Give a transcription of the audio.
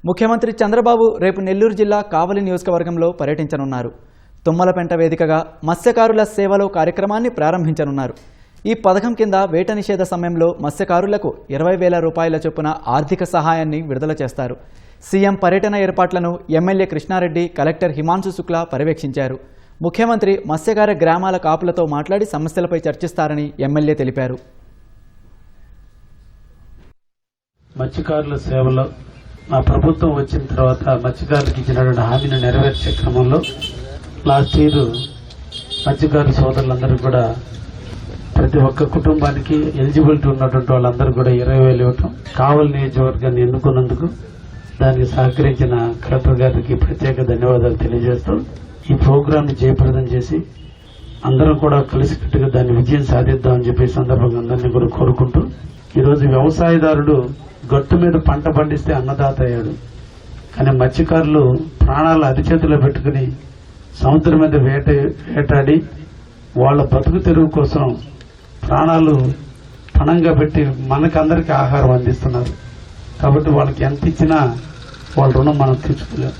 ముఖ్యమంత్రి చంద్రబాబు రేపు నెల్లూరు జిల్లా కావలి నియోజకవర్గంలో పర్యటించనున్నారు. తుమ్మలపెంట వేదికగా మత్స్యకారుల సేవలో కార్యక్రమాన్ని ప్రారంభించనున్నారు. ఈ పథకం కింద వేట నిషేధ సమయంలో మత్స్యకారులకు 20,000 రూపాయల చొప్పున ఆర్థిక సహాయాన్ని విడుదల చేస్తారు. సీఎం పర్యటన ఏర్పాట్లను ఎమ్మెల్యే కృష్ణారెడ్డి, కలెక్టర్ హిమాంశు శుక్లా పర్యవేక్షించారు. ముఖ్యమంత్రి మత్స్యకార గ్రామాల కాపులతో మాట్లాడి సమస్యలపై చర్చిస్తారని ఎమ్మెల్యే తెలిపారు. మత్స్యకారుల సేవలో మా ప్రభుత్వం వచ్చిన తర్వాత మత్స్యకారులకు ఇచ్చినటువంటి హామీని నెరవేర్చే క్రమంలో లాస్ట్ ఇయర్ మత్స్యకారుల సోదరులందరూ కూడా ప్రతి ఒక్క కుటుంబానికి ఎలిజిబిలిటీ ఉన్నటువంటి వాళ్ళందరూ కూడా 20,000 ఇవ్వటం, కావలి నియోజకవర్గాన్ని ఎన్నుకున్నందుకు దానికి సహకరించిన కలెక్టర్ గారికి ప్రత్యేక ధన్యవాదాలు తెలియజేస్తూ ఈ ప్రోగ్రాంని జయప్రదం చేసి అందరం కూడా కలిసికట్టుగా దాన్ని విజయం సాధిద్దామని చెప్పి సందర్భంగా అందరినీ కూడా కోరుకుంటూ, ఈరోజు వ్యవసాయదారుడు గట్టు మీద పంట పండిస్తే అన్నదాత అయ్యాడు. కానీ మత్స్యకారులు ప్రాణాలు అరిచేతిలో పెట్టుకుని సముద్రం మీద వేటాడి వాళ్ళ బతుకు తెరువు కోసం ప్రాణాలు పణంగా పెట్టి మనకందరికీ ఆహారం అందిస్తున్నారు. కాబట్టి వాళ్ళకి ఎంత ఇచ్చినా వాళ్ళ రుణం మనం తీర్చుకోలేము.